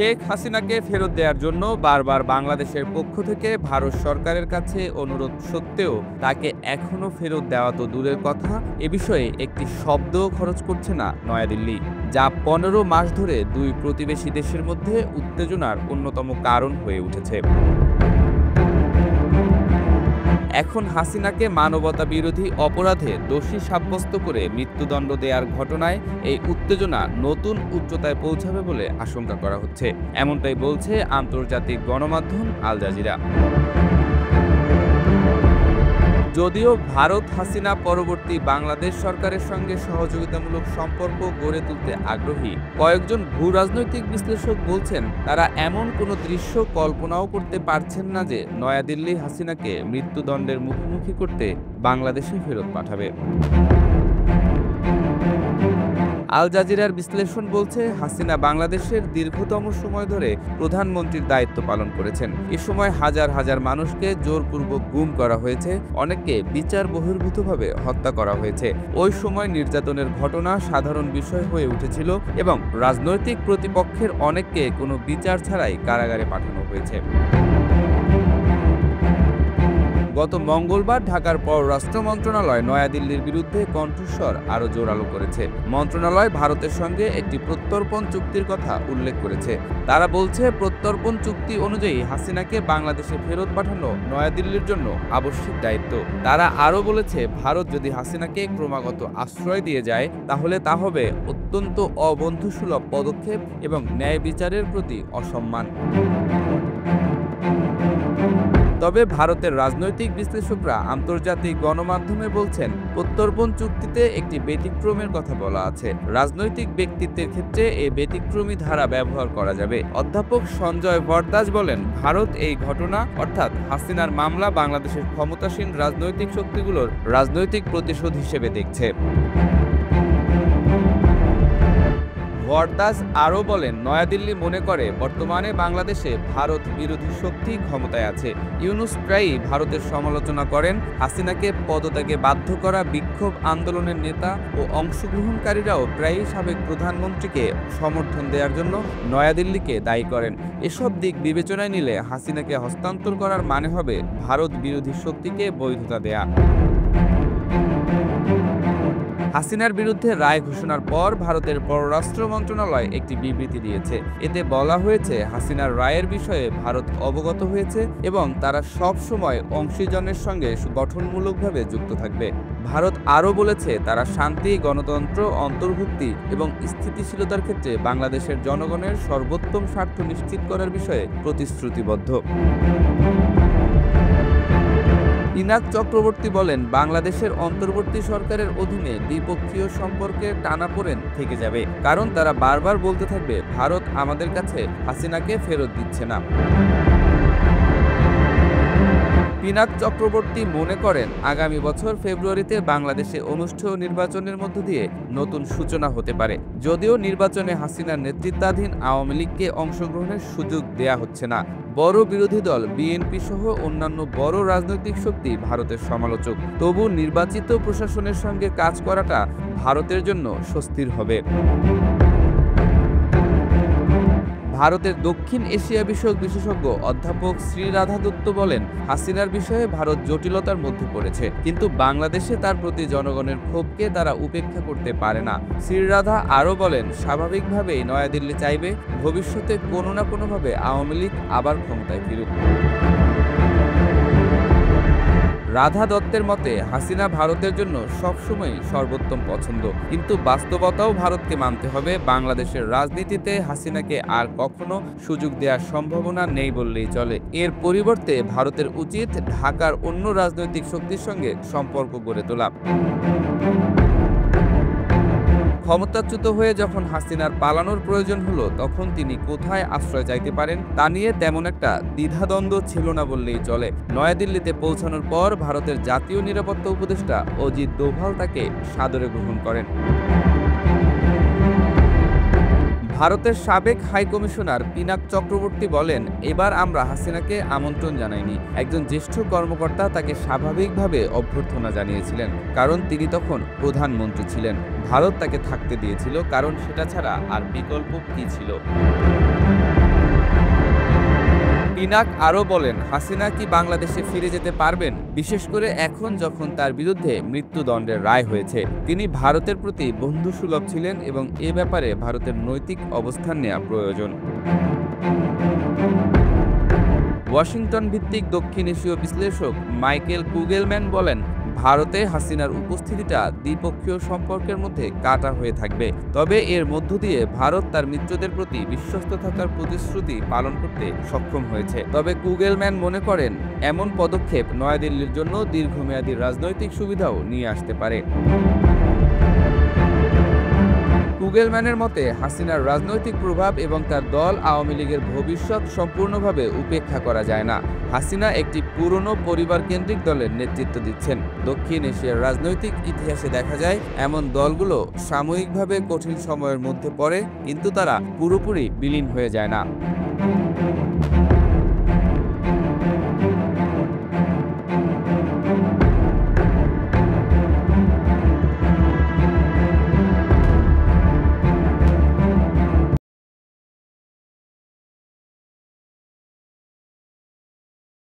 শেখ হাসিনাকে ফেরত দেওয়ার জন্য বারবার বাংলাদেশের পক্ষ থেকে ভারত সরকারের কাছে অনুরোধ সত্ত্বেও তাকে এখনো ফেরত দেওয়া তো দূরের কথা, এ বিষয়ে একটি শব্দও খরচ করছে না নয়াদিল্লি, যা ১৫ মাস ধরে দুই প্রতিবেশী দেশের মধ্যে উত্তেজনার অন্যতম কারণ হয়ে উঠেছে। এখন হাসিনাকে মানবতা বিরোধী অপরাধে দোষী সাব্যস্ত করে মৃত্যুদণ্ড দেওয়ার ঘটনায় এই উত্তেজনা নতুন উচ্চতায় পৌঁছাবে বলে আশঙ্কা করা হচ্ছে। এমনটাই বলছে আন্তর্জাতিক গণমাধ্যম আল জাজিরা। যদিও ভারত হাসিনা পরবর্তী বাংলাদেশ সরকারের সঙ্গে সহযোগিতামূলক সম্পর্ক গড়ে তুলতে আগ্রহী, কয়েকজন ভূ রাজনৈতিক বিশ্লেষক বলছেন তারা এমন কোনো দৃশ্য কল্পনাও করতে পারছেন না যে নয়াদিল্লি হাসিনাকে মৃত্যুদণ্ডের মুখোমুখি করতে বাংলাদেশে ফেরত পাঠাবে। আল জাজিরার বিশ্লেষণ বলছে, হাসিনা বাংলাদেশের দীর্ঘতম সময় ধরে প্রধানমন্ত্রীর দায়িত্ব পালন করেছেন। এ সময় হাজার হাজার মানুষকে জোরপূর্বক গুম করা হয়েছে, অনেককে বিচার বহির্ভূতভাবে হত্যা করা হয়েছে। ওই সময় নির্যাতনের ঘটনা সাধারণ বিষয় হয়ে উঠেছিল এবং রাজনৈতিক প্রতিপক্ষের অনেককে কোনো বিচার ছাড়াই কারাগারে পাঠানো হয়েছে। গত মঙ্গলবার ঢাকার পররাষ্ট্র মন্ত্রণালয় নয়াদিল্লির বিরুদ্ধে কণ্ঠস্বর আরও জোরালো করেছে। মন্ত্রণালয় ভারতের সঙ্গে একটি প্রত্যর্পণ চুক্তির কথা উল্লেখ করেছে। তারা বলছে, প্রত্যর্পণ চুক্তি অনুযায়ী হাসিনাকে বাংলাদেশে ফেরত পাঠানো নয়াদিল্লির জন্য আবশ্যিক দায়িত্ব। তারা আরও বলেছে, ভারত যদি হাসিনাকে ক্রমাগত আশ্রয় দিয়ে যায় তাহলে তা হবে অত্যন্ত অবন্ধুসুলভ পদক্ষেপ এবং ন্যায় বিচারের প্রতি অসম্মান। তবে ভারতের রাজনৈতিক বিশ্লেষকরা আন্তর্জাতিক গণমাধ্যমে বলছেন, প্রত্যর্পণ চুক্তিতে একটি ব্যতিক্রমের কথা বলা আছে। রাজনৈতিক ব্যক্তিত্বের ক্ষেত্রে এই ব্যতিক্রমী ধারা ব্যবহার করা যাবে। অধ্যাপক সঞ্জয় ভরদ্বাজ বলেন, ভারত এই ঘটনা অর্থাৎ হাসিনার মামলা বাংলাদেশের ক্ষমতাসীন রাজনৈতিক শক্তিগুলোর রাজনৈতিক প্রতিশোধ হিসেবে দেখছে। ভরদ্বাজ আরও বলেন, নয়াদিল্লি মনে করে বর্তমানে বাংলাদেশে ভারত বিরোধী শক্তি ক্ষমতায় আছে। ইউনূস প্রায়ই ভারতের সমালোচনা করেন। হাসিনাকে পদত্যাগে বাধ্য করা বিক্ষোভ আন্দোলনের নেতা ও অংশগ্রহণকারীরাও প্রায়ই সাবেক প্রধানমন্ত্রীকে সমর্থন দেওয়ার জন্য নয়াদিল্লিকে দায়ী করেন। এসব দিক বিবেচনায় নিলে হাসিনাকে হস্তান্তর করার মানে হবে ভারত বিরোধী শক্তিকে বৈধতা দেয়া। হাসিনার বিরুদ্ধে রায় ঘোষণার পর ভারতের পররাষ্ট্র মন্ত্রণালয় একটি বিবৃতি দিয়েছে। এতে বলা হয়েছে, হাসিনার রায়ের বিষয়ে ভারত অবগত হয়েছে এবং তারা সব সময় অংশীজনের সঙ্গে গঠনমূলকভাবে যুক্ত থাকবে। ভারত আরও বলেছে, তারা শান্তি, গণতন্ত্র, অন্তর্ভুক্তি এবং স্থিতিশীলতার ক্ষেত্রে বাংলাদেশের জনগণের সর্বোত্তম স্বার্থ নিশ্চিত করার বিষয়ে প্রতিশ্রুতিবদ্ধ। পিনাক চক্রবর্তী বলেন, বাংলাদেশের অন্তর্বর্তী সরকারের অধীনে দ্বিপক্ষীয় সম্পর্কের টানাপোড়েন থেকে যাবে, কারণ তারা বারবার বলতে থাকবে ভারত আমাদের কাছে হাসিনাকে ফেরত দিচ্ছে না। পিনাক চক্রবর্তী মনে করেন, আগামী বছর ফেব্রুয়ারিতে বাংলাদেশে অনুষ্ঠেয় নির্বাচনের মধ্য দিয়ে নতুন সূচনা হতে পারে। যদিও নির্বাচনে হাসিনার নেতৃত্বাধীন আওয়ামী লীগকে অংশগ্রহণের সুযোগ দেয়া হচ্ছে না। বড় বিরোধী দল বিএনপি সহ অন্যান্য বড় রাজনৈতিক শক্তি ভারতের সমালোচক। তবু নির্বাচিত প্রশাসনের সঙ্গে কাজ করাটা ভারতের জন্য স্বস্তির হবে। ভারতের দক্ষিণ এশিয়া বিষয়ক বিশেষজ্ঞ অধ্যাপক শ্রীরাধা দত্ত বলেন, হাসিনার বিষয়ে ভারত জটিলতার মধ্যে পড়েছে, কিন্তু বাংলাদেশে তার প্রতি জনগণের ক্ষোভকে তারা উপেক্ষা করতে পারে না। শ্রীরাধা আরও বলেন, স্বাভাবিকভাবেই নয়াদিল্লি চাইবে ভবিষ্যতে কোনো না কোনোভাবে আওয়ামী লীগ আবার ক্ষমতায় ফিরুক। রাধা দত্তের মতে, হাসিনা ভারতের জন্য সবসময় সর্বোত্তম পছন্দ, কিন্তু বাস্তবতাও ভারতকে মানতে হবে। বাংলাদেশের রাজনীতিতে হাসিনাকে আর কখনো সুযোগ দেওয়ার সম্ভাবনা নেই বললেই চলে। এর পরিবর্তে ভারতের উচিত ঢাকার অন্য রাজনৈতিক শক্তির সঙ্গে সম্পর্ক গড়ে তোলা। ক্ষমতাচ্যুত হয়ে যখন হাসিনার পালানোর প্রয়োজন হলো, তখন তিনি কোথায় আশ্রয় চাইতে পারেন তা নিয়ে তেমন একটা দ্বিধাদ্বন্দ্ব ছিল না বললেই চলে। নয়াদিল্লিতে পৌঁছানোর পর ভারতের জাতীয় নিরাপত্তা উপদেষ্টা অজিত দোভাল তাকে সাদরে গ্রহণ করেন। ভারতের সাবেক হাইকমিশনার পিনাক চক্রবর্তী বলেন, এবার আমরা হাসিনাকে আমন্ত্রণ জানাইনি। একজন জ্যেষ্ঠ কর্মকর্তা তাকে স্বাভাবিকভাবে অভ্যর্থনা জানিয়েছিলেন, কারণ তিনি তখন প্রধানমন্ত্রী ছিলেন। ভারত তাকে থাকতে দিয়েছিল, কারণ সেটা ছাড়া আর বিকল্প কী ছিল। পিনাক আরও বলেন, হাসিনা কি বাংলাদেশে ফিরে যেতে পারবেন, বিশেষ করে এখন যখন তার বিরুদ্ধে মৃত্যুদণ্ডের রায় হয়েছে। তিনি ভারতের প্রতি বন্ধুসুলভ ছিলেন এবং এ ব্যাপারে ভারতের নৈতিক অবস্থান নেওয়া প্রয়োজন। ওয়াশিংটন ভিত্তিক দক্ষিণ এশীয় বিশ্লেষক মাইকেল কুগেলম্যান বলেন, ভারতে হাসিনার উপস্থিতিটা দ্বিপক্ষীয় সম্পর্কের মধ্যে কাঁটা হয়ে থাকবে। তবে এর মধ্য দিয়ে ভারত তার মিত্রদের প্রতি বিশ্বস্ত থাকার প্রতিশ্রুতি পালন করতে সক্ষম হয়েছে। তবে কুগেলম্যান মনে করেন, এমন পদক্ষেপ নয়াদিল্লির জন্য দীর্ঘমেয়াদী রাজনৈতিক সুবিধাও নিয়ে আসতে পারে। কুগেলম্যানের মতে, হাসিনার রাজনৈতিক প্রভাব এবং তার দল আওয়ামী লীগের ভবিষ্যৎ সম্পূর্ণভাবে উপেক্ষা করা যায় না। হাসিনা একটি পুরনো পরিবারকেন্দ্রিক দলের নেতৃত্ব দিচ্ছেন। দক্ষিণ এশিয়ার রাজনৈতিক ইতিহাসে দেখা যায়, এমন দলগুলো সাময়িকভাবে কঠিন সময়ের মধ্যে পড়ে, কিন্তু তারা পুরোপুরি বিলীন হয়ে যায় না।